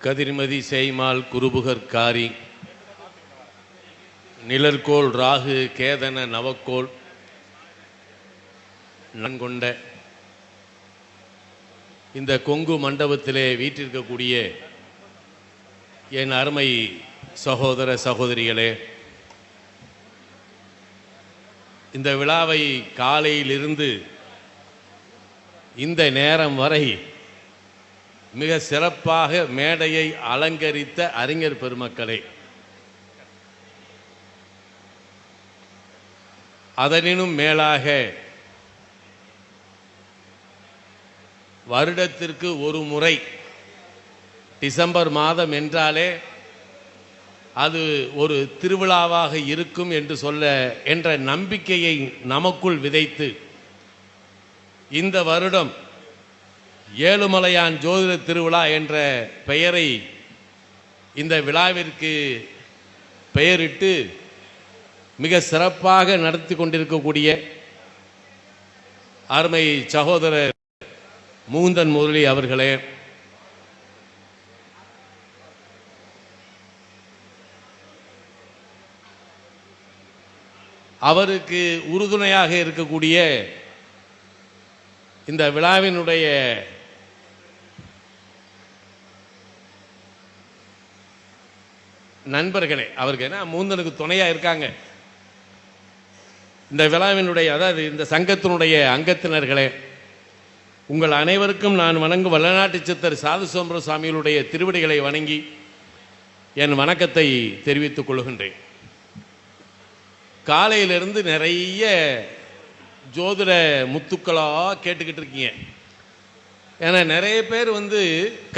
கதிர்மதி செய்மால் குருபுகர்காரி நிழற்கோள் ராகு கேதன நவக்கோள் நன்கொண்ட இந்த கொங்கு மண்டபத்திலே வீற்றிருக்கக்கூடிய என் அருமை சகோதர சகோதரிகளே, இந்த விழாவை காலையிலிருந்து இந்த நேரம் வரை மிக சிறப்பாக மேடையை அலங்கரித்த அறிஞர் பெருமக்களே, அதனினும் மேலாக வருடத்திற்கு ஒரு முறை டிசம்பர் மாதம் என்றாலே அது ஒரு திருவிழாவாக இருக்கும் என்று என்ற நம்பிக்கையை நமக்குள் விதைத்து இந்த வருடம் ஏழுமலையான் ஜோதிட திருவிழா என்ற பெயரை இந்த விழாவிற்கு பெயரிட்டு மிக சிறப்பாக நடத்தி கொண்டிருக்கக்கூடிய அருமை சகோதரர் முகுந்தன் முரளி அவர்களே, அவருக்கு உறுதுணையாக இருக்கக்கூடிய இந்த விழாவினுடைய நண்பர்களே, அவருக்கு என்ன முகுந்தனுக்கு துணையாக இருக்காங்க, இந்த விழாவினுடைய அதாவது இந்த சங்கத்தினுடைய அங்கத்தினர்களே, உங்கள் அனைவருக்கும் நான் வணங்கும் வல்லநாட்டு சித்தர் சாது சோம்பர சுவாமிகளுடைய திருவடிகளை வணங்கி என் வணக்கத்தை தெரிவித்துக் கொள்கின்றேன். காலையிலிருந்து நிறைய ஜோதிட முத்துக்களாக கேட்டுக்கிட்டு இருக்கீங்க. ஏன்னா நிறைய பேர்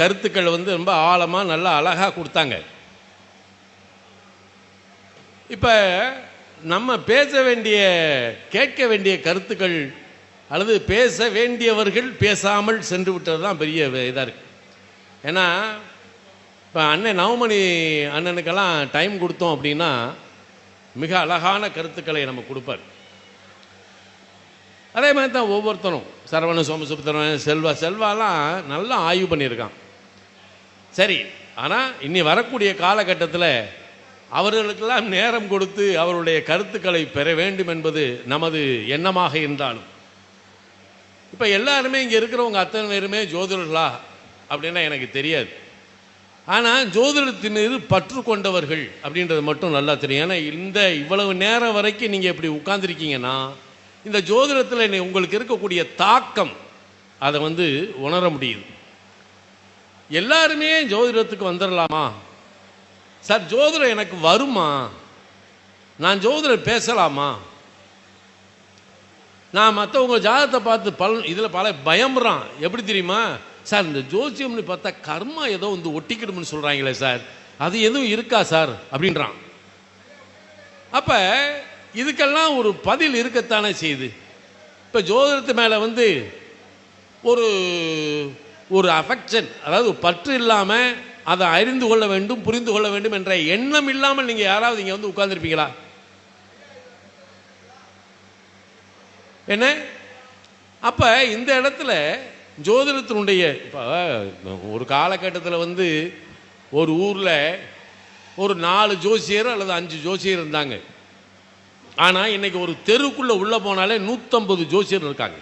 கருத்துக்கள் ரொம்ப ஆழமாக நல்லா அழகாக கொடுத்தாங்க. இப்போ நம்ம பேச வேண்டிய கேட்க வேண்டிய கருத்துக்கள் அல்லது பேச வேண்டியவர்கள் பேசாமல் சென்று விட்டது தான் பெரிய இதாக இருக்குது. ஏன்னா இப்போ அண்ணன் நவமணி அண்ணனுக்கெல்லாம் டைம் கொடுத்தோம் அப்படின்னா மிக அழகான கருத்துக்களை நம்ம கொடுப்பார். அதே மாதிரி தான் ஒவ்வொருத்தரும் சரவண சோமசுப்ரமணியன் செல்வாலாம் நல்லா ஆய்வு பண்ணியிருக்கான். சரி, ஆனால் இனி வரக்கூடிய காலகட்டத்தில் அவர்களுக்கெல்லாம் நேரம் கொடுத்து அவருடைய கருத்துக்களை பெற வேண்டும் என்பது நமது எண்ணமாக இருந்தாலும், இப்போ எல்லாருமே இங்கே இருக்கிறவங்க அத்தனை பேருமே ஜோதிடர்களா அப்படின்னா எனக்கு தெரியாது. ஆனால் ஜோதிடத்தின் மீது பற்று கொண்டவர்கள் அப்படின்றது மட்டும் நல்லா தெரியும். ஏன்னா இவ்வளவு நேரம் வரைக்கும் நீங்கள் இப்படி உட்கார்ந்துருக்கீங்கன்னா இந்த ஜோதிடத்தில் உங்களுக்கு இருக்கக்கூடிய தாக்கம் அதை உணர முடியுது. எல்லாருமே ஜோதிடத்துக்கு வந்துடலாமா சார்? ஜோதிடம் எனக்கு வருமா? நான் ஜோதிடம் பேசலாமா? நான் மற்றவங்க ஜாதகத்தை பார்த்து இதில் பல பயம்றான். எப்படி தெரியுமா சார்? இந்த ஜோசியம்னு பார்த்தா கர்மா ஏதோ ஒட்டிக்கிடும்னு சொல்கிறாங்களே சார், அது எதுவும் இருக்கா சார் அப்படின்றான். அப்போ இதுக்கெல்லாம் ஒரு பதில் இருக்கத்தானே செய்யுது. இப்போ ஜோதிடத்து மேலே ஒரு ஒரு அஃபெக்ஷன், அதாவது பற்று இல்லாமல் அதை அறிந்து கொள்ள வேண்டும் புரிந்து கொள்ள வேண்டும் என்ற எண்ணம் இல்லாமல் நீங்கள் யாராவது இங்கே உட்கார்ந்துருப்பீங்களா? என்ன அப்போ இந்த இடத்துல ஜோதிடத்தினுடைய இப்போ ஒரு காலகட்டத்தில் ஒரு ஊரில் ஒரு 4 ஜோசியர் அல்லது 5 ஜோசியர் இருந்தாங்க. ஆனால் இன்னைக்கு ஒரு தெருக்குள்ளே உள்ளே போனாலே 150 ஜோசியர் இருக்காங்க.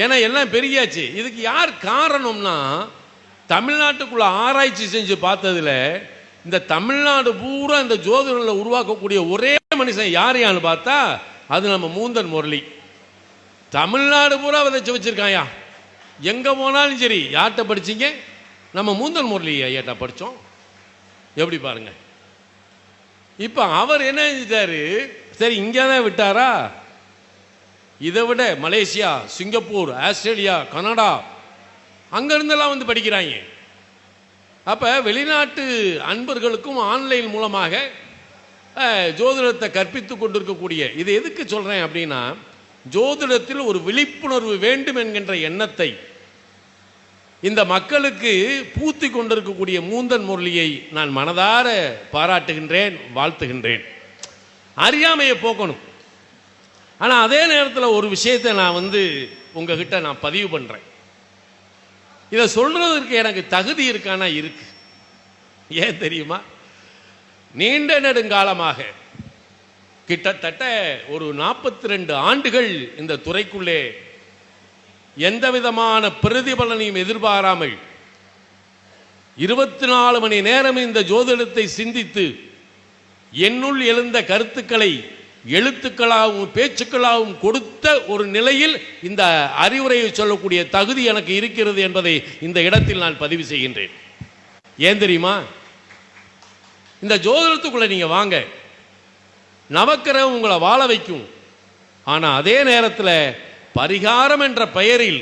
ஏன்னா எல்லாம் பெரியாச்சு. இதுக்கு யார் காரணம்னா, தமிழ்நாட்டுக்குள்ள ஆராய்ச்சி செஞ்சு பார்த்ததில் இந்த தமிழ்நாடு பூரா இந்த ஜோதிடங்களை உருவாக்கக்கூடிய ஒரே மனுஷன் யாரையான்னு பார்த்தா அது நம்ம முகுந்தன் முரளி. தமிழ்நாடு பூரா விதைச்சு வச்சிருக்காயா. எங்கே போனாலும் சரி, யார்கிட்ட படிச்சிங்க? நம்ம முகுந்தன் முரளி ஐயாட்ட படித்தோம். எப்படி பாருங்க. இப்போ அவர் என்ன செஞ்சாரு? சரி, இங்கே தான் விட்டாரா? இதை விட மலேசியா, சிங்கப்பூர், ஆஸ்திரேலியா, கனடா அங்கேருந்தெல்லாம் படிக்கிறாங்க. அப்போ வெளிநாட்டு அன்பர்களுக்கும் ஆன்லைன் மூலமாக ஜோதிடத்தை கற்பித்து கொண்டிருக்கக்கூடிய, இது எதுக்கு சொல்கிறேன் அப்படின்னா, ஜோதிடத்தில் ஒரு விழிப்புணர்வு வேண்டும் என்கின்ற எண்ணத்தை இந்த மக்களுக்கு பூத்தி கொண்டிருக்கக்கூடிய முகுந்தன் முரளியை நான் மனதார பாராட்டுகின்றேன், வாழ்த்துகின்றேன். அறியாமையை போக்கணும். ஆனால் அதே நேரத்தில் ஒரு விஷயத்தை நான் உங்ககிட்ட நான் பதிவு பண்ணுறேன். இதை சொல்றதற்கு எனக்கு தகுதி இருக்கானா? இருக்கு. ஏன் தெரியுமா? நீண்ட நெடுங்காலமாக கிட்டத்தட்ட ஒரு 42 ஆண்டுகள் இந்த துறைக்குள்ளே எந்த விதமான பிரதிபலனையும் எதிர்பாராமல் 24 மணி நேரம் இந்த ஜோதிடத்தை சிந்தித்து என்னுள் எழுந்த கருத்துக்களை எழுத்துக்களாகவும் பேச்சுக்களாகவும் கொடுத்த ஒரு நிலையில் இந்த அறிவுரையை சொல்லக்கூடிய தகுதி எனக்கு இருக்கிறது என்பதை இந்த இடத்தில் நான் பதிவு செய்கின்றேன். ஏன் தெரியுமா? இந்த ஜோதிடத்துக்குள்ள நீங்க வாங்க, நவக்கிரகம் உங்களை வாழ வைக்கும். ஆனால் அதே நேரத்தில் பரிகாரம் என்ற பெயரில்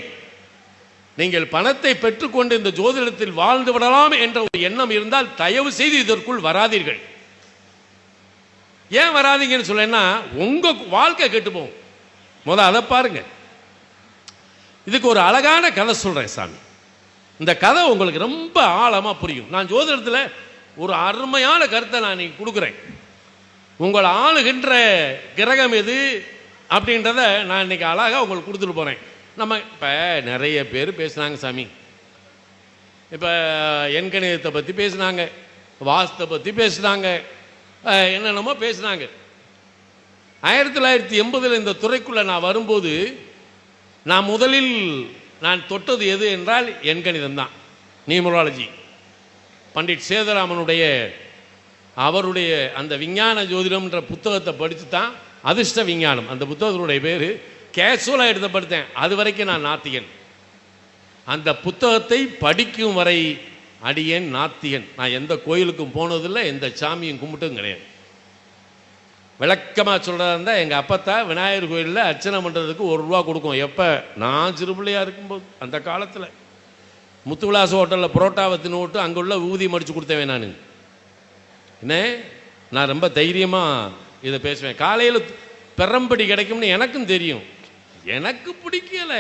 நீங்கள் பணத்தை பெற்றுக்கொண்டு இந்த ஜோதிடத்தில் வாழ்ந்து விடலாம் என்ற ஒரு எண்ணம் இருந்தால் தயவு செய்து இதற்குள் வராதீர்கள். ஏன் வராதீங்கன்னு சொல்லேன்னா உங்க வாழ்க்கை கெட்டுப்போம். முதல்ல அதை பாருங்க. இதுக்கு ஒரு அழகான கதை சொல்றேன் சாமி. இந்த கதை உங்களுக்கு ரொம்ப ஆழமா புரியும். நான் ஜோதிடத்தில் ஒரு அருமையான கருத்தை நான் இன்னைக்கு கொடுக்குறேன். உங்களை ஆளுகின்ற கிரகம் எது அப்படின்றத நான் இன்னைக்கு அழகாக உங்களுக்கு கொடுத்துட்டு போகிறேன். நம்ம இப்போ நிறைய பேர் பேசுனாங்க சாமி. இப்போ எண்கணிதத்தை பற்றி பேசுனாங்க, வாஸ்தை பற்றி பேசுனாங்க, என்னென்னமோ பேசுனாங்க. 1980 இந்த துறைக்குள்ளே நான் வரும்போது நான் முதலில் தொட்டது எது என்றால் எண்கணிதம் தான். நியூமராலஜி. பண்டிட் சேதுராமனுடைய அவருடைய அந்த விஞ்ஞான ஜோதிடம்ன்ற புத்தகத்தை படித்து தான் அதிர்ஷ்ட விஞ்ஞானம் அந்த புத்தகத்தினுடைய பேர் கேஷுவலாக எடுத்து படித்தேன். அது வரைக்கும் நான் நாத்திகன். அந்த புத்தகத்தை படிக்கும் வரை அடியேன் நாத்திகன். நான் எந்த கோயிலுக்கும் போனதில்லை, எந்த சாமியும் கும்பிட்டும் கிடையாது. விளக்கமாக சொல்கிறதா இருந்தால் எங்கள் அப்பத்தா விநாயகர் கோயிலில் அர்ச்சனை பண்ணுறதுக்கு ₹1 கொடுக்கும். எப்போ? நான் சிறுபிள்ளையாக இருக்கும்போது. அந்த காலத்தில் முத்துவிலாச ஹோட்டலில் புரோட்டாவை தின்னு அங்கே உள்ள ஊதி மடித்து கொடுத்தேன் நான். என்ன, நான் ரொம்ப தைரியமாக இதை பேசுவேன். காலையில் பெரம்படி கிடைக்கும்னு எனக்கும் தெரியும். எனக்கு பிடிக்கல.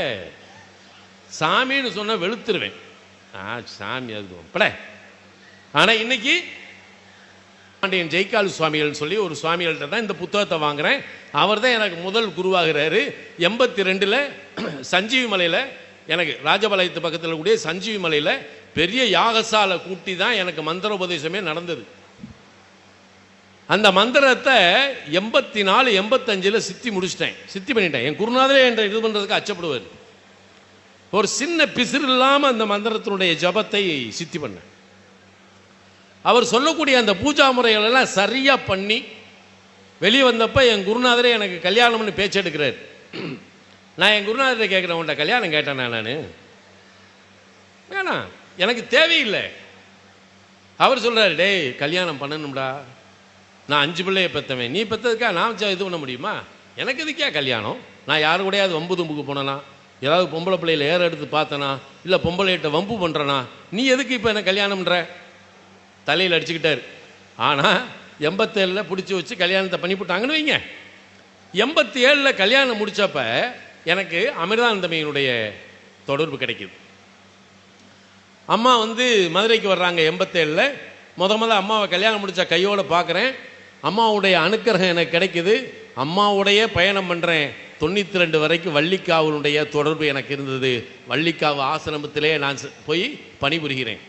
சாமின்னு சொன்னால் வெளுத்துருவேன். சாமி அது பட. ஆனால் இன்னைக்கு பாண்டியன் ஜெய்கால் சுவாமிகள் சொல்லி ஒரு சுவாமிகள்கிட்ட தான் இந்த புத்தகத்தை வாங்குறேன். அவர் தான் எனக்கு முதல் குருவாகிறாரு. 82 சஞ்சீவி மலையில், எனக்கு ராஜபாளையத்து பக்கத்தில் கூடிய சஞ்சீவி மலையில் பெரிய யாகசாலை கூட்டி தான் எனக்கு மந்திர உபதேசமே நடந்தது. அந்த மந்திரத்தை 84, 85 சித்தி முடிச்சிட்டேன், சித்தி பண்ணிட்டேன். என் குருநாதரே என்ற இது பண்ணுறதுக்கு அச்சப்படுவார். ஒரு சின்ன பிசிறு இல்லாமல் அந்த மந்திரத்தினுடைய ஜபத்தை சித்தி பண்ணேன். அவர் சொல்லக்கூடிய அந்த பூஜா முறைகள் எல்லாம் சரியாக பண்ணி வெளியே வந்தப்போ என் குருநாதரே எனக்கு கல்யாணம்னு பேச்சு எடுக்கிறார். நான் என் குருநாதரை கேட்குறேன், உன்ட்ட கல்யாணம் கேட்டேன் நான் வேணாம், எனக்கு தேவையில்லை. அவர் சொல்கிறார், டேய் கல்யாணம் பண்ணணும்டா, நான் 5 பிள்ளையை பெற்றவன், நீ பெற்றதுக்கா நான் இது பண்ண முடியுமா? எனக்கு இதுக்கே கல்யாணம்? நான் யாரு கூடயாவது வம்பு தும்புக்கு போனேனா, ஏதாவது பொம்பளை பிள்ளையில் ஏற எடுத்து பார்த்தனா, இல்லை பொம்பளைகிட்ட வம்பு பண்ணுறனா, நீ எதுக்கு இப்போ என்ன கல்யாணம்ன்ற? தலையில் அடிச்சுக்கிட்டார். ஆனால் 87 பிடிச்சி வச்சு கல்யாணத்தை பண்ணிவிட்டாங்கன்னு வைங்க. 87 கல்யாணம் முடித்தப்ப எனக்கு அமிர்தானந்தமையினுடைய தொடர்பு கிடைக்குது. அம்மா மதுரைக்கு வர்றாங்க 87. முத அம்மாவை கல்யாணம் முடித்த கையோடு பார்க்குறேன். அம்மாவுடைய அனுக்கிரகம் எனக்கு கிடைக்குது. அம்மாவுடைய பயணம் பண்ணுறேன். 92 வரைக்கும் வள்ளிக்காவனுடைய தொடர்பு எனக்கு இருந்தது. வள்ளிக்காவு ஆசிரமத்திலே நான் போய் பணிபுரிகிறேன்.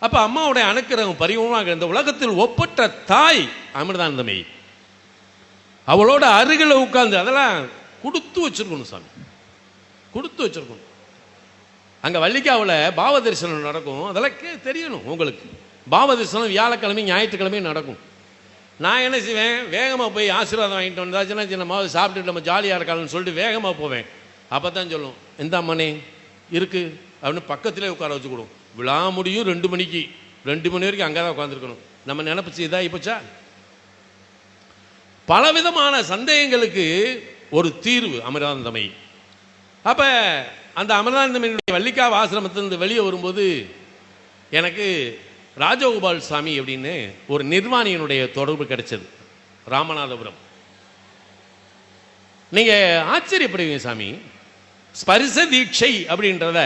அப்போ அம்மாவுடைய அனுக்கிரகம் பரிபூர்ணமாக இந்த உலகத்தில் ஒப்பற்ற தாய் அமிர்தானந்தமயி. அவளோட அருகில் உட்கார்ந்து அதெல்லாம் கொடுத்து வச்சிருக்கணும் சாமி, கொடுத்து வச்சிருக்கணும். அங்கே வள்ளிக்காவில் பாவ தரிசனம் நடக்கும். அதெல்லாம் தெரியணும் உங்களுக்கு. பாவ தரிசனம் வியாழக்கிழமை ஞாயிற்றுக்கிழமையும் நடக்கும். நான் என்ன செய்வேன், வேகமாக போய் ஆசீர்வாதம் வாங்கிட்டு வந்தாச்சுன்னா சின்னமாவது சாப்பிட்டுட்டு நம்ம ஜாலியாக இருக்காதுன்னு சொல்லிட்டு வேகமாக போவேன். அப்போ தான் சொல்லும், எந்த மணி இருக்குது அப்படின்னு பக்கத்திலே உட்கார வச்சு கொடுக்கும். விழா முடியும் 2 மணிக்கு, 2 மணி வரைக்கும் அங்கே தான் உட்காந்துருக்கணும். நம்ம நினைப்பிச்சு இதாகி போச்சா? பலவிதமான சந்தேகங்களுக்கு ஒரு தீர்வு அமிர்தானந்தமயி. அப்போ அந்த அமிர்தானந்தமயினுடைய வள்ளிக்காவு ஆசிரமத்திலிருந்து வெளியே வரும்போது எனக்கு ராஜகோபால் சாமி அப்படின்னு ஒரு நிர்வாணியினுடைய தொடர்பு கிடைச்சது, ராமநாதபுரம். நீங்கள் ஆச்சரியப்படுவீங்க சாமி, ஸ்பரிச தீட்சை அப்படின்றத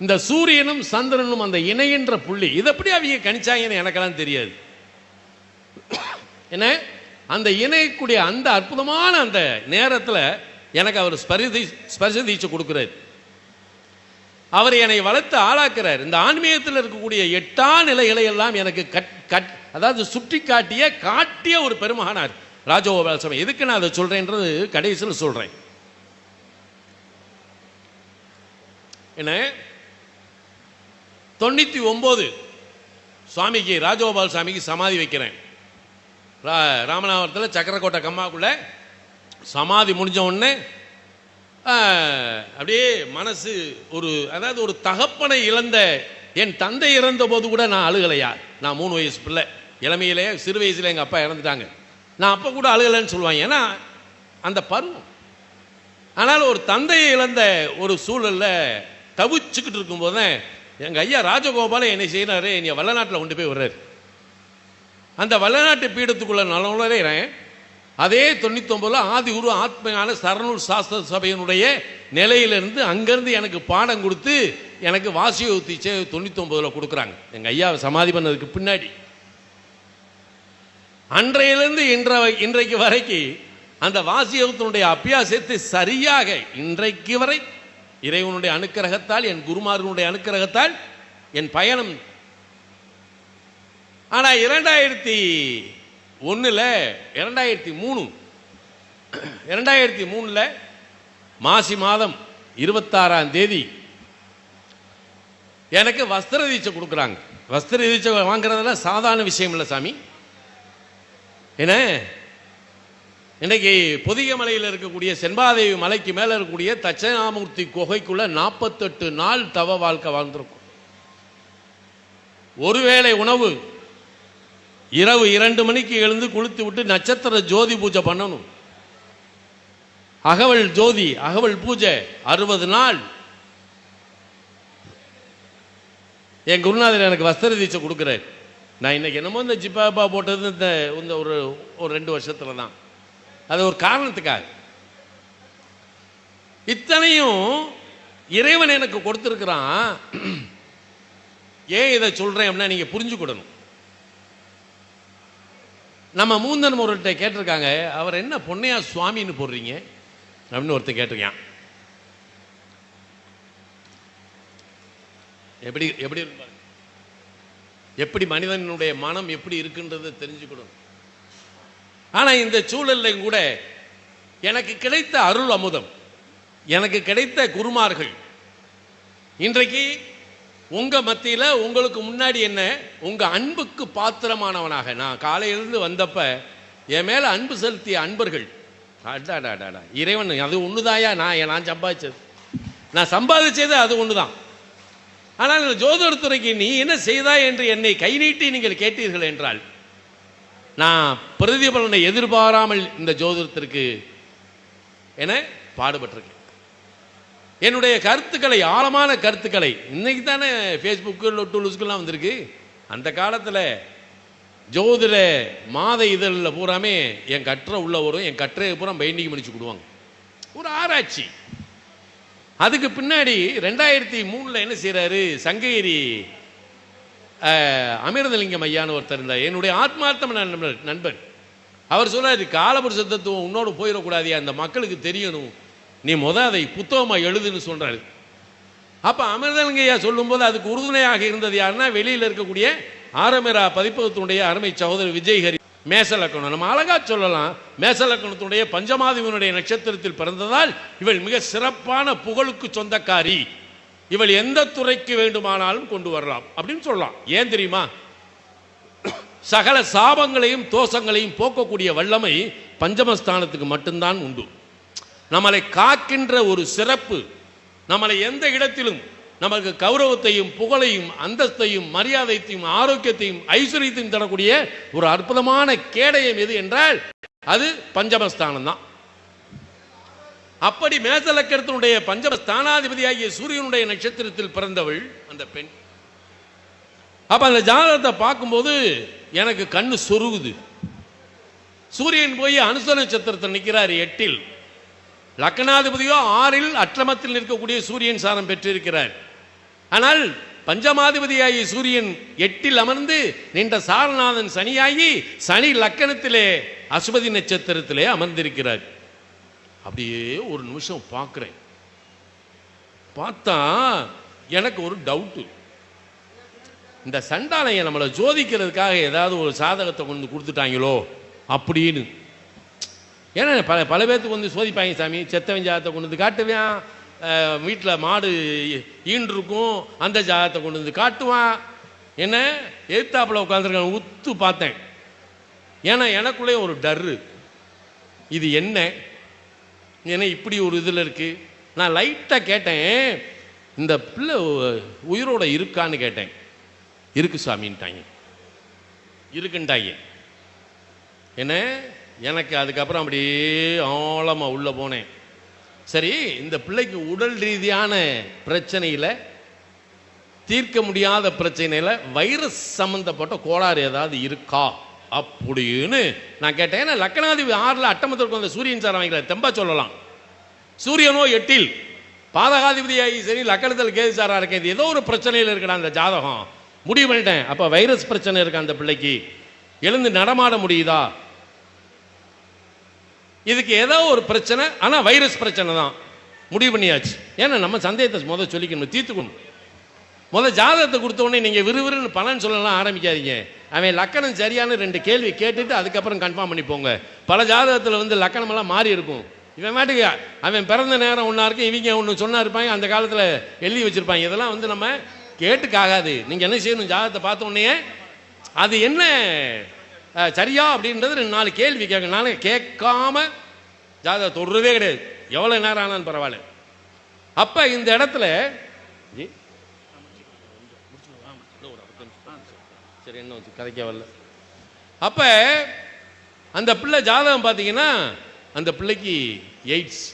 இந்த சூரியனும் சந்திரனும் அந்த இணைகின்ற புள்ளி, இதை எப்படி அவங்க கணிச்சாங்கன்னு எனக்கெல்லாம் தெரியாது. என்ன அந்த இணையக்கூடிய அந்த அற்புதமான அந்த நேரத்தில் எனக்கு அவர் ஸ்பரிச தீட்சை கொடுக்குறாரு. அவர் என்னை வளர்த்து ஆளாக்குறார். இந்த ஆன்மீகத்தில் இருக்கக்கூடிய 8 நிலைகளை எல்லாம் எனக்கு அதாவது சுட்டி காட்டிய ஒரு பெருமகனார் ராஜகோபால் சாமி. எதுக்கு நான் அதை சொல்றேன்றது கடைசியில் சொல்றேன். என்ன 99 சுவாமிக்கு ராஜகோபால் சாமிக்கு சமாதி வைக்கிறேன். ராமநாதபுரத்தில் சக்கரக்கோட்டை கம்மாக்குள்ள சமாதி முடிஞ்ச உடனே அப்படியே மனசு அதாவது ஒரு தகப்பனை இழந்த என் தந்தை இறந்த போது கூட நான் அழுகலையா. நான் 3 வயசு பிள்ளை, இளமையிலே சிறு வயசுல எங்கள் அப்பா இறந்துட்டாங்க. நான் அப்போ கூட அழுகலைன்னு சொல்லுவாங்க, ஏன்னா அந்த பருவம். ஆனால் ஒரு தந்தையை இழந்த ஒரு சூழலில் தவிச்சுக்கிட்டு இருக்கும்போது தான் எங்கள் ஐயா ராஜகோபால என்னை செய்யறாரு, என்னை வல்லநாட்டில் கொண்டு போய் வர்றாரு. அந்த வல்லநாட்டு பீடத்துக்குள்ள நுழைறேன். அதே 99 ஆதி குரு ஆத்மஞான சரணூர் சாஸ்திர சபையினுடைய நிலையிலிருந்து அங்கிருந்து எனக்கு பாடம் கொடுத்து எனக்கு வாசியோத்தி 99 கொடுக்குறாங்க. எங்கள் ஐயா சமாதி பண்ணதுக்கு பின்னாடி அன்றையிலிருந்து இன்றைக்கு வரைக்கும் அந்த வாசியோகத்தினுடைய அபியாசத்தை சரியாக இன்றைக்கு வரை இறைவனுடைய அனுக்கிரகத்தால், என் குருமார்களுடைய அனுக்கிரகத்தால் என் பயணம். ஆனால் 2003 மாசி மாதம் 26ஆம் தேதி எனக்கு வஸ்திர தீட்சை கொடுக்குறாங்க. வஸ்திர தீட்சை வாங்குறதெல்லாம் சாதாரண விஷயம் இல்லை சாமி. என்ன இன்னைக்கு பொதிகமலையில் இருக்கக்கூடிய செண்பாதேவி மலைக்கு மேலே இருக்கக்கூடிய தட்சணாமூர்த்தி குகைக்குள்ள 48 நாள் தவ வாழ்க்கை வாழ்ந்திருக்கும். ஒருவேளை உணவு, இரவு 2 மணிக்கு எழுந்து குளித்து விட்டு நட்சத்திர ஜோதி பூஜை பண்ணணும். அகவல் பூஜை 60 நாள். என் குருநாதர் எனக்கு வஸ்திர தீட்சை கொடுக்குறாரு. நான் இன்னைக்கு என்னமோ இந்த ஜிப்பாப்பா போட்டது இந்த ஒரு 2 வருஷத்துல தான். அது ஒரு காரணத்துக்காக. இத்தனையும் இறைவன் எனக்கு கொடுத்துருக்கிறான். ஏன் இதை சொல்றேன் அப்படின்னா நீங்க புரிஞ்சுக்கிடணும். நம்ம மூந்தன் முருகிட்ட கேட்டிருக்காங்க, அவர் என்ன பொன்னையா சுவாமின்னு போடுறீங்க அப்படின்னு ஒருத்தர் கேட்டிருக்கான். எப்படி எப்படி இருப்பாரு, எப்படி மனிதனுடைய மனம் எப்படி இருக்குன்றதை தெரிஞ்சுக்கணும். ஆனால் இந்த சூழல்லையும் கூட எனக்கு கிடைத்த அருள் அமுதம், எனக்கு கிடைத்த குருமார்கள் இன்றைக்கு உங்க மத்தியில் உங்களுக்கு முன்னாடி என்ன உங்க அன்புக்கு பாத்திரமானவனாக நான் காலையிலிருந்து வந்தப்ப என் மேல அன்பு செலுத்திய அன்பர்கள், இறைவன் அது ஒண்ணுதாயா. நான் சம்பாதிச்சது அது ஒண்ணுதான். ஆனால் இந்த ஜோதிடத்துறைக்கு நீ என்ன செய்தாய் என்று என்னை கை நீட்டி நீங்கள் கேட்டீர்கள் என்றால் நான் பிரதிபலனை எதிர்பாராமல் இந்த ஜோதிடத்திற்கு என பாடுபட்டிருக்கேன். என்னுடைய கருத்துக்களை, ஆழமான கருத்துக்களை, இன்னைக்கு தானே ஃபேஸ்புக்கு டூல்ஸ்க்கெல்லாம் வந்திருக்கு. அந்த காலத்தில் ஜோதிட மாத இதழில் பூராமே என் கட்டுரை உள்ள வரும். என் கட்டுரையை பூரா பைண்டிங் முடிச்சு கொடுவாங்க. ஒரு ஆராய்ச்சி. அதுக்கு பின்னாடி 2003 என்ன செய்கிறாரு, சங்ககிரி அமிர்தலிங்கம் ஐயான்னு ஒருத்தர் இருந்தார், என்னுடைய ஆத்மார்த்தம் நண்பர். அவர் சொல்றாரு, காலபுருஷ தத்துவம் உன்னோடு போயிடக்கூடாது, அந்த மக்களுக்கு தெரியணும், நீ அதை புத்தகமாக எழுதுன்னு சொல்றாரு. அப்போ அமிர்தலிங்க ஐயா சொல்லும்போது அதுக்கு உறுதுணையாக இருந்தது யாருன்னா வெளியில் இருக்கக்கூடிய ஆரம்பிரா பதிப்பகத்தினுடைய அருமை சகோதரர் விஜய்ஹரி. மேசலக்கணம் நம்ம அழகா சொல்லலாம். மேசலக்கணத்தினுடைய பஞ்சமாதிவனுடைய நட்சத்திரத்தில் பிறந்ததால் இவள் மிக சிறப்பான புகழுக்கு சொந்தக்காரி, இவள் எந்த துறைக்கு வேண்டுமானாலும் கொண்டு வரலாம் அப்படின்னு சொல்லலாம். ஏன் தெரியுமா, சகல சாபங்களையும் தோஷங்களையும் போக்கக்கூடிய வல்லமை பஞ்சமஸ்தானத்துக்கு மட்டும்தான் உண்டு. நம்மளை காக்கின்ற ஒரு சிறப்பு, நம்மளை எந்த இடத்திலும் நமக்கு கௌரவத்தையும் புகழையும் அந்தஸ்தையும் மரியாதையையும் ஆரோக்கியத்தையும் ஐஸ்வர்யத்தையும் தரக்கூடிய ஒரு அற்புதமான கேடயம் எது என்றால் அது பஞ்சமஸ்தானம் தான். அப்படி மேசலக்கணத்தினுடைய பஞ்சமஸ்தானாதிபதியாகிய சூரியனுடைய நட்சத்திரத்தில் பிறந்தவள் அந்த பெண். அப்ப அந்த ஜாதகத்தை பார்க்கும்போது எனக்கு கண்ணு சொருகுது. சூரியன் போய் அனுச நட்சத்திரத்தில் நிற்கிறார் 8, லக்னாதிபதியோ 6, அஷ்டமத்தில் நிற்கக்கூடிய சூரியன் சாரம் பெற்றிருக்கிறார். ஆனால் பஞ்சமாதிபதியாகி சூரியன் 8 அமர்ந்து நின்ற சாரநாதன் சனியாகி சனி லக்கணத்திலே அசுபதி நட்சத்திரத்திலே அமர்ந்திருக்கிறார். அப்படியே ஒரு நிமிஷம் பார்க்கிறேன். பார்த்தா எனக்கு ஒரு டவுட்டு, இந்த சண்டாளையை நம்மளை ஜோதிக்கிறதுக்காக ஏதாவது ஒரு சாதகத்தை கொண்டு கொடுத்துட்டாங்களோ அப்படின்னு. ஏன்னா பல பேர்த்துக்கு வந்து சோதிப்பாங்க சாமி, செத்தவன் ஜாதகத்தை கொண்டு வந்து காட்டுவேன், வீட்டில் மாடு ஈன்றிருக்கும் அந்த ஜாதகத்தை கொண்டு வந்து காட்டுவான். என்ன எதிர்த்தாப்பில் உட்காந்துருக்கான் உத்து பார்த்தேன். ஏன்னா எனக்குள்ளே ஒரு டர்ரு, இது என்ன ஏன்னா இப்படி ஒரு இதில் இருக்குது. நான் லைட்டாக கேட்டேன், இந்த பிள்ளை உயிரோட இருக்கான்னு கேட்டேன். இருக்கு சாமின்ட்டாங்க, இருக்குன்ட்டாங்க. என்ன எனக்கு அதுக்கப்புறம் அப்படியே ஆழமாக உள்ளே போனேன். சரி, இந்த பிள்ளைக்கு உடல் ரீதியான பிரச்சனையில், தீர்க்க முடியாத பிரச்சனையில் வைரஸ் சம்மந்தப்பட்ட கோளாறு ஏதாவது இருக்கா அப்படின்னு நான் கேட்டேன். ஏன்னா லக்னாதிபதி 6ல் அட்டமத்திற்கு வந்த சூரியன் சார் அவங்கள தெம்பா சொல்லலாம். சூரியனோ 8ல் பாதகாதிபதியாகி சரி, லக்கணத்தில் கேது சாரா இருக்கேன், ஏதோ ஒரு பிரச்சனையில் இருக்கடா அந்த ஜாதகம். முடிவு பண்ணிட்டேன், அப்போ வைரஸ் பிரச்சனை இருக்கு அந்த பிள்ளைக்கு, எழுந்து நடமாட முடியுதா, இதுக்கு ஏதோ ஒரு பிரச்சனை, ஆனால் வைரஸ் பிரச்சனை தான் முடிவு பண்ணியாச்சு. ஏன்னா நம்ம சந்தேகத்தை முதல் சொல்லிக்கணும், தீர்த்துக்கணும். முதல் ஜாதகத்தை கொடுத்த உடனே நீங்கள் விறுவிறுன்னு பலன் சொல்லலாம் ஆரம்பிக்காதீங்க. அவன் லக்கணம் சரியான 2 கேள்வி கேட்டுட்டு அதுக்கப்புறம் கன்ஃபார்ம் பண்ணிப்போங்க. பல ஜாதகத்தில் வந்து லக்கணமெல்லாம் மாறி இருக்கும். இவன் மாட்டுக்கு அவன் பிறந்த நேரம் ஒன்றா இருக்கும், இவங்க ஒன்று சொன்னா இருப்பாங்க, அந்த காலத்தில் எழுதி வச்சுருப்பாங்க. இதெல்லாம் வந்து நம்ம கேட்டுக்காகாது. நீங்கள் என்ன செய்யணும், ஜாதகத்தை பார்த்த உடனே அது என்ன சரியா அப்படின்றது 2-4 கேள்வி கேட்க. நானே கேட்காம ஜாதகத்தை தொடுறதே கிடையாது, எவ்வளோ நேரம் ஆனாலும் பரவாயில்ல. அப்போ இந்த இடத்துல சரி என்ன வச்சு கதைக்க வரல. அப்போ அந்த பிள்ளை ஜாதகம் பார்த்தீங்கன்னா, அந்த பிள்ளைக்கு எய்ட்ஸ்,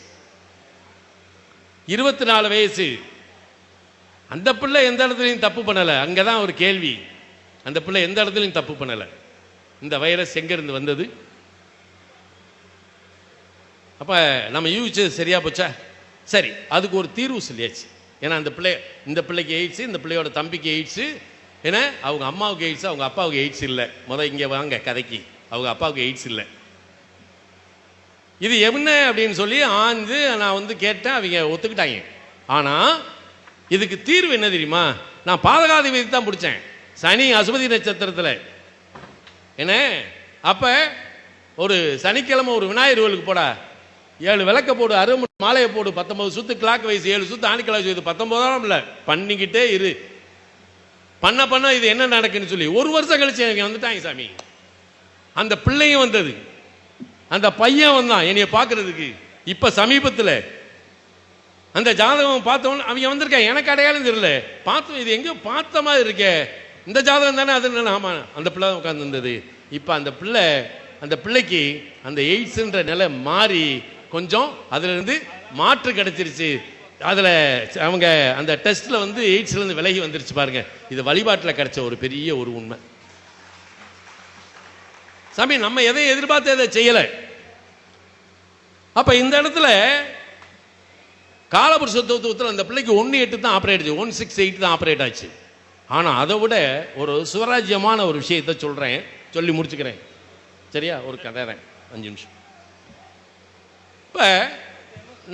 24 வயசு. அந்த பிள்ளை எந்த இடத்துலையும் தப்பு பண்ணலை. அங்கே தான் ஒரு கேள்வி, அந்த பிள்ளை எந்த இடத்துலையும் தப்பு பண்ணலை. இந்த வைரஸ் எங்கேருந்து வந்தது? அப்போ நம்ம யூகிச்சது சரியா போச்சா? சரி, அதுக்கு ஒரு தீர்வு சொல்லியாச்சு. ஏன்னா அந்த பிள்ளை, இந்த பிள்ளைக்கு எய்ட்ஸு, இந்த பிள்ளையோட தம்பிக்கு எய்ட்ஸு. ஏன்னா அவங்க அம்மாவுக்கு எய்ட்ஸு, அவங்க அப்பாவுக்கு எய்ட்ஸ் இல்லை. இங்கே வாங்க கதைக்கு, அவங்க அப்பாவுக்கு எய்ட்ஸ் இல்லை. இது என்ன அப்படின்னு சொல்லி ஆந்து நான் வந்து கேட்டேன், அவங்க ஒத்துக்கிட்டாங்க. ஆனால் இதுக்கு தீர்வு என்ன தெரியுமா? நான் பாதகாதிபதி தான் பிடிச்சேன், சனி அசுபதி நட்சத்திரத்தில். என்ன அப்போ ஒரு சனிக்கிழமை ஒரு விநாயகர் கோவிலுக்கு போடா, 7 விளக்க போடு, அரும்பு மாலையை போடு, 19 சுத்து கிளாக் வயசு, 7 சுத்து ஆணிக்கிழமை வயசு, 19 இல்லை பண்ணிக்கிட்டே இரு. பண்ண இது என்ன நடக்குன்னு சொல்லி 1 வருஷம் கழிச்சு எனக்கு வந்துட்டாங்க சாமி. அந்த பிள்ளையும் வந்தது, அந்த பையன் வந்தான் என்னைய பார்க்கறதுக்கு. இப்போ சமீபத்தில் அந்த ஜாதகம் பார்த்தவொன்னு அவங்க வந்திருக்கேன், எனக்கு அடையாளம் தெரியல. பார்த்தோம், இது எங்கேயோ பார்த்த மாதிரி இருக்கே, இந்த ஜாதகம் தானே அது. ஆமாம், அந்த பிள்ளை தான் உட்காந்து இருந்தது. இப்போ அந்த பிள்ளைக்கு அந்த எய்ட்ஸுன்ற நிலை மாறி கொஞ்சம் அதிலிருந்து மாற்று கிடைச்சிருச்சு. அதில் அவங்க அந்த டெஸ்ட்டில் வந்து எய்ட்ஸ்லேருந்து விலகி வந்துருச்சு பாருங்க. இது வழிபாட்டில் கிடைச்ச ஒரு பெரிய ஒரு உண்மை சாமி. நம்ம எதை எதிர்பார்த்து எதை செய்யலை. அப்போ இந்த இடத்துல காலபுருஷ தத்துவத்தில் அந்த பிள்ளைக்கு 1-8 தான் ஆப்ரேட் ஆச்சு, 168 தான் ஆப்ரேட் ஆச்சு. ஆனால் அதை விட ஒரு சுவராஜ்யமான ஒரு விஷயத்தை சொல்கிறேன், சொல்லி முடிச்சுக்கிறேன் சரியா? ஒரு கதை 5 நிமிஷம். இப்போ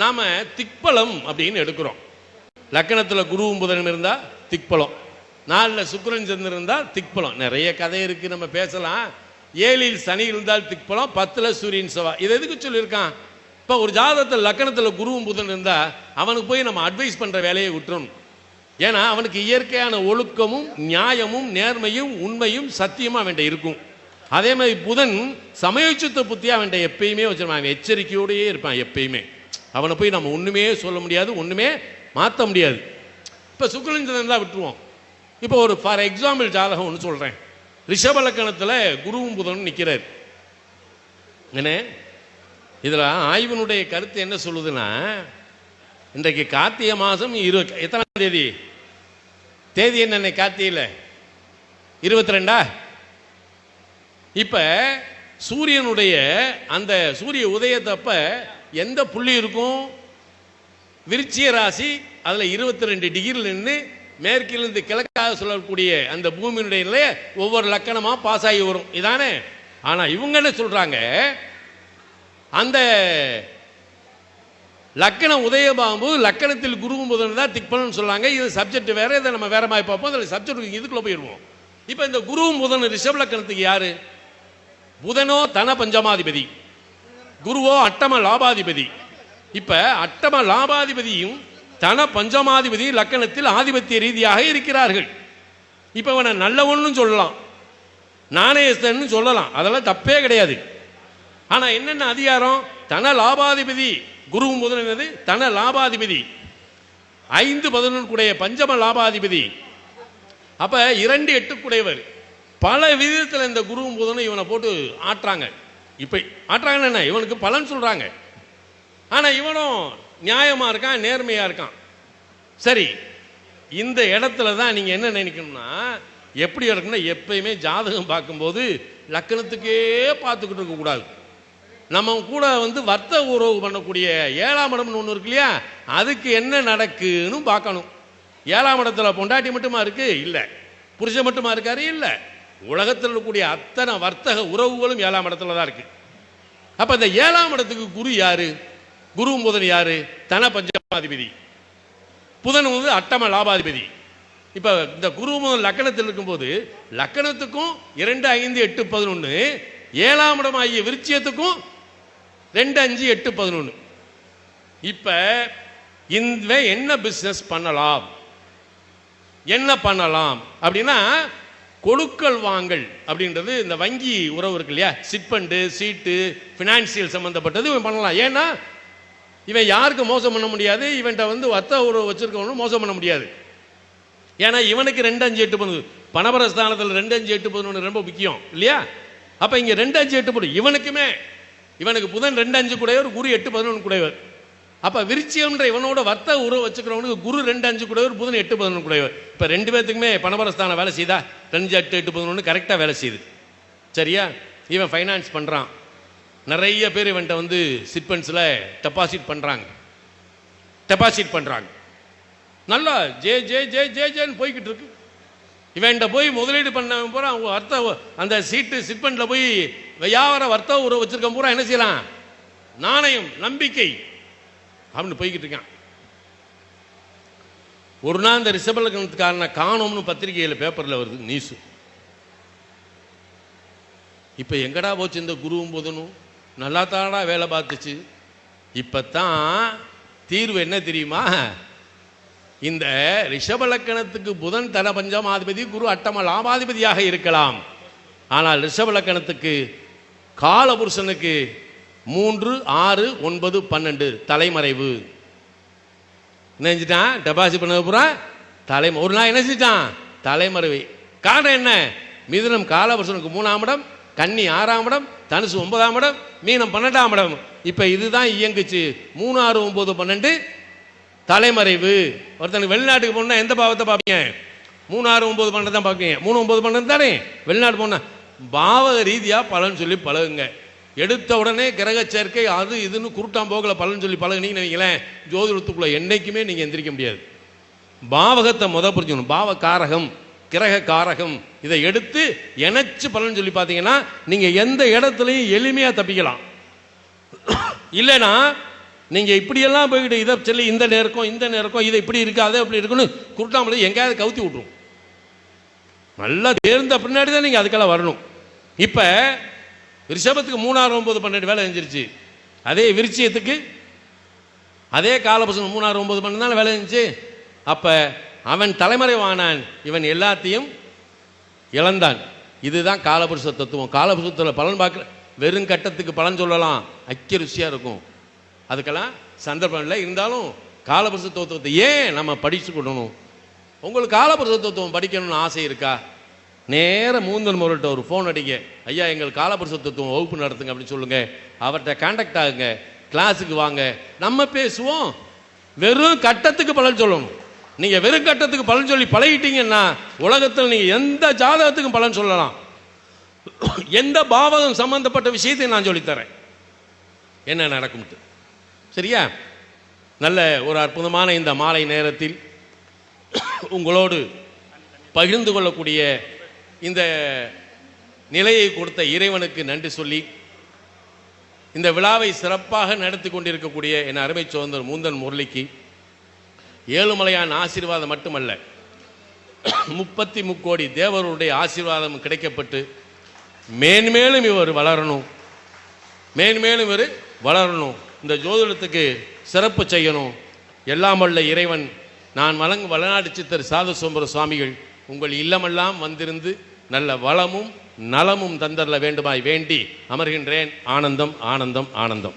நாம் திக்பலம் அப்படின்னு எடுக்கிறோம். லக்கணத்தில் குருவும் புதனும் இருந்தால் திக்பலம், 4ல் சுக்கிரன் சந்திரன் இருந்தால் திக்பலம். நிறைய கதை இருக்குது, நம்ம பேசலாம். 7ல் சனி இருந்தால் திக்பலம், 10ல் சூரியன் செவ்வாய். இது எதுக்கு சொல்லியிருக்கான்? இப்போ ஒரு ஜாதகத்தில் லக்கணத்தில் குருவும் புதன் இருந்தால் அவனுக்கு போய் நம்ம அட்வைஸ் பண்ணுற வேலையை விட்டுறணும். ஏன்னா அவனுக்கு இயற்கையான ஒழுக்கமும் நியாயமும் நேர்மையும் உண்மையும் சத்தியமாக அவன்கிட்ட இருக்கும். அதே மாதிரி புதன் சமயோச்சித்த புத்தியாக அவன்கிட்ட எப்பயுமே வச்சிருப்பான். அவன் எச்சரிக்கையோடையே இருப்பான் எப்பயுமே. அவனை போய் நம்ம ஒன்றுமே சொல்ல முடியாது, ஒன்றுமே மாற்ற முடியாது. இப்போ சுக்கிரன் சந்திரன் தான் விட்டுருவோம். இப்போ ஒரு ஃபார் எக்ஸாம்பிள் ஜாதகம் ஒன்று சொல்கிறேன். ரிஷப லக்கணத்தில் குருவும் புதனும் நிற்கிறார். என்ன இதில் ஆய்வினுடைய கருத்து என்ன சொல்லுதுன்னா, இன்றைக்கு கார்த்திகை மாதம் எத்தனாம் தேதி? தேதி என்ன கார்த்திகையில் 22ஆ? இப்போ சூரியனுடைய அந்த சூரிய உதயத்தப்ப எந்த புள்ளி இருக்கும்? விருச்சிக ராசி, அதில் 22 டிகிரியில் நின்று மேற்கிலிருந்து கிழக்காக சொல்லக்கூடிய அந்த பூமியினுடைய நிலையை ஒவ்வொரு லக்கணமாக பாஸ் ஆகி வரும், இதானே? ஆனால் இவங்க என்ன சொல்கிறாங்க, அந்த லக்கணம் உதயமாகும் போது லக்கணத்தில் குருவும் புதன் தான் திக்பலன் சொல்லாங்க. இது சப்ஜெக்ட் வேற, இதை நம்ம வேற மாதிரி பார்ப்போம். அதில் சப்ஜெக்ட் இதுக்குள்ள போயிடுவோம். இப்போ இந்த குருவும் புதன் ரிஷப லக்கணத்துக்கு யாரு? புதனோ தன பஞ்சமாதிபதி, குருவோ அட்டம லாபாதிபதி. இப்போ அட்டம லாபாதிபதியும் தன பஞ்சமாதிபதி லக்கணத்தில் ஆதிபத்திய ரீதியாக இருக்கிறார்கள். இப்போ இவனை நல்லவன்னு சொல்லலாம், நாணயஸ்தன்னு சொல்லலாம், அதெல்லாம் தப்பே கிடையாது. ஆனால் என்னென்ன அதிகாரம்? தன லாபாதிபதி குருவும் புதன் என்னது? தன லாபாதிபதி 5-11 கூடைய பஞ்சம லாபாதிபதி. அப்போ 2-8 கூடையவர். பல விதத்தில் இந்த குருவும் புதனும் இவனை போட்டு ஆட்டுறாங்க. இப்போ ஆட்டுறாங்கன்னு என்ன, இவனுக்கு பலன் சொல்கிறாங்க. ஆனால் இவனும் நியாயமாக இருக்கான், நேர்மையாக இருக்கான். சரி, இந்த இடத்துல தான் நீங்கள் என்ன நினைக்கணும்னா, எப்படி இருக்குன்னா, எப்பயுமே ஜாதகம் பார்க்கும்போது லக்கணத்துக்கே பார்த்துக்கிட்டு இருக்கக்கூடாது. நம்ம கூட வர்த்தக உறவு பண்ணக்கூடிய 7ஆம் இடம்னு ஒன்று இருக்கு இல்லையா, அதுக்கு என்ன நடக்குன்னு பார்க்கணும். 7ஆம் இடத்துல பொண்டாட்டி மட்டுமா இருக்கு? இல்லை. புருஷன் மட்டுமா இருக்காரு? இல்லை. உலகத்தில் இருக்கக்கூடிய அத்தனை வர்த்தக உறவுகளும் 7ஆம் இடத்துல தான் இருக்கு. அப்போ இந்த 7ஆம் இடத்துக்கு குரு யாரு? குருவும் புதன் யாரு? தன பஞ்சமாதிபதி. புதன் அட்டம லாபாதிபதி. இப்போ இந்த குரு முதல் லக்கணத்தில் இருக்கும்போது லக்கணத்துக்கும் 2, 5, 8, 11, 7ஆம் இடம் ஆகிய விருச்சியத்துக்கும் 2, 5, 8, 11. இப்போ இந்த என்ன பிஸ்னஸ் பண்ணலாம், என்ன பண்ணலாம் அப்படின்னா, கொடுக்கல் வாங்கல் அப்படின்றது இந்த வங்கி உறவு இருக்கு இல்லையா, சிட்பண்டு சீட்டு ஃபினான்சியல் சம்மந்தப்பட்டது இவன் பண்ணலாம். ஏன்னா இவன் யாருக்கு மோசம் பண்ண முடியாது, இவன்கிட்ட வர்த்தக உறவு வச்சிருக்கவனும் மோசம் பண்ண முடியாது. ஏன்னா இவனுக்கு 2, 5, 8, 11 பணபரஸ்தானத்தில் 2, 5, 8, 11 ரொம்ப முக்கியம் இல்லையா. அப்போ இங்கே 2, 5, 8, 11 இவனுக்குமே, இவனுக்கு புதன் 2, 5 கூடையவர், குரு 8, 11 கூடையவர். அப்போ விருச்சியம்ன்ற இவனோட வர்த்தக உறவு வச்சுக்கிறவனுக்கு குரு 2, 5 கூடையவர், புதன் 8, 11 கூடையவர். இப்போ 2 பேர்த்துக்குமே பணபரஸ்தானம் வேலை செய்தா? 2, 8, 8, 11 கரெக்டாக வேலை செய்யுது. சரியா? இவன் ஃபைனான்ஸ் பண்ணுறான். நிறைய பேர் இவன்கிட்ட சிட்பண்ட்ஸில் டெபாசிட் பண்ணுறாங்க. நல்லா ஜே ஜே ஜே ஜே ஜேன்னு போய்கிட்டு இருக்கு. இவன்கிட்ட போய் முதலீடு பண்ண பூரா வர்த்தக அந்த சீட்டு சிட்பண்டில் போய் வியாபார வர்த்தக உறவு வச்சிருக்க பூரா என்ன செய்யலாம்? நாணயம், நம்பிக்கை அப்படின்னு போய்கிட்டு இருக்கான். ஒரு நாள் இந்த ரிஷப லக்னத்துக்காரனை காணோம்னு பத்திரிகையில் பேப்பரில் வருது நியூஸு. இப்போ எங்கடா போச்சு இந்த குருவும் புதனும்? நல்லா தானடா வேலை பார்த்துச்சு. இப்போ தான் தீர்வு என்ன தெரியுமா? இந்த ரிஷப லக்கணத்துக்கு புதன் தன பஞ்சமாதிபதி, குரு அட்டம லாபாதிபதியாக இருக்கலாம். ஆனால் ரிஷப லக்கணத்துக்கு காலபுருஷனுக்கு 3, 6, 9, 12 தலைமறைவு. என்ன செஞ்சிட்டான்? டெபாசிட் பண்ணது பூரா ஒரு நாள் என்ன செஞ்சிட்டான்? தலைமறைவு. காரணம் என்ன? மிதுனம் காலபுருஷனுக்கு 3ஆம் இடம், கன்னி 6ஆம் இடம், தனுசு 9ஆம் இடம், மீனம் 12ஆம் இடம். இப்போ இதுதான் இயங்குச்சு. 3, 6, 9, 12 தலைமறைவு. ஒருத்தனுக்கு வெளிநாட்டுக்கு போனா எந்த பாவத்தை பார்ப்பீங்க? 3, 6, 9, 12 தான் பார்ப்பீங்க. 3, 9, 12 தானே. வெளிநாட்டு போனா பாவக ரீதியாக பலன் சொல்லி பழகுங்க. எடுத்த உடனே கிரக சேர்க்கை அது இதுன்னு குருட்டாம்போக்கில் பலன் சொல்லி பழகுனீங்கன்னு வைங்களேன், ஜோதிடத்துக்குள்ள என்றைக்குமே நீங்கள் எந்திரிக்க முடியாது. பாவகத்தை புரிஞ்சுக்கணும். பாவ காரகம், கிரக காரகம், இதை எடுத்து இணைச்சு பலன் சொல்லி பார்த்தீங்கன்னா நீங்கள் எந்த இடத்துலையும் எளிமையாக தப்பிக்கலாம். இல்லைன்னா நீங்கள் இப்படியெல்லாம் போய்கிட்டு இதை சொல்லி இந்த நேரம் இதை இப்படி இருக்காது அப்படி இருக்குன்னு குருட்டாமலை எங்கேயாவது கவுத்தி விட்ருவோம். நல்லா தேர்ந்த பின்னாடி தான் நீங்கள் அதுக்கெல்லாம் வரணும். இப்போ ரிஷபத்துக்கு 3, 6, 9, 12 வேலை செஞ்சிருச்சு. அதே விருச்சியத்துக்கு அதே காலபுருஷன் 3, 6, 9, 12 தானே வேலை செஞ்சு. அப்போ அவன் தலைமறைவானான், இவன் எல்லாத்தையும் இழந்தான். இதுதான் காலபுருஷ தத்துவம். காலபுருஷத்தில் பலன் பார்க்க வெறும் கட்டத்துக்கு பலன் சொல்லலாம், அக்கியருசியாக இருக்கும். அதுக்கெல்லாம் சந்தர்ப்பம் இல்லை. இருந்தாலும் காலபுருஷ தத்துவத்தை ஏன் நம்ம படிச்சுக்கொள்ளணும்? உங்களுக்கு காலபுருஷ தத்துவம் படிக்கணும்னு ஆசை இருக்கா? நேராக மூந்தன் முறையிட்ட ஒரு ஃபோன் அடிங்க, ஐயா எங்கள் காலபுருஷ தத்துவம் வகுப்பு நடத்துங்க அப்படின்னு சொல்லுங்கள். அவர்கிட்ட கான்டாக்ட் ஆகுங்க, கிளாஸுக்கு வாங்க, நம்ம பேசுவோம். வெறும் கட்டத்துக்கு பலன் சொல்லணும். நீங்கள் வெறும் கட்டத்துக்கு பலன் சொல்லி பழகிட்டீங்கன்னா உலகத்தில் நீங்கள் எந்த ஜாதகத்துக்கும் பலன் சொல்லலாம். எந்த பாவகம் சம்பந்தப்பட்ட விஷயத்தை நான் சொல்லித்தரேன் என்ன நடக்கும்ட்டு. சரியா? நல்ல ஒரு அற்புதமான இந்த மாலை நேரத்தில் உங்களோடு பகிர்ந்து கொள்ளக்கூடிய இந்த நிலையை கொடுத்த இறைவனுக்கு நன்றி சொல்லி, இந்த விழாவை சிறப்பாக நடத்தி கொண்டிருக்கக்கூடிய என் அருமை சோதரர் மூந்தன் முரளிக்கு ஏழுமலையான் ஆசீர்வாதம் மட்டுமல்ல, 33 கோடி தேவருடைய ஆசீர்வாதம் கிடைக்கப்பட்டு மேன்மேலும் இவர் வளரணும், மேன்மேலும் இவர் வளரணும், இந்த ஜோதிடத்துக்கு சிறப்பு செய்யணும். எல்லாம் வல்ல இறைவன் நான் வளநாடு சித்தர் சாது சிதம்பர சுவாமிகள் உங்கள் இல்லமெல்லாம் வந்திருந்து நல்ல வளமும் நலமும் தந்தரல வேண்டுமாய் வேண்டி அமர்கின்றேன். ஆனந்தம் ஆனந்தம் ஆனந்தம்.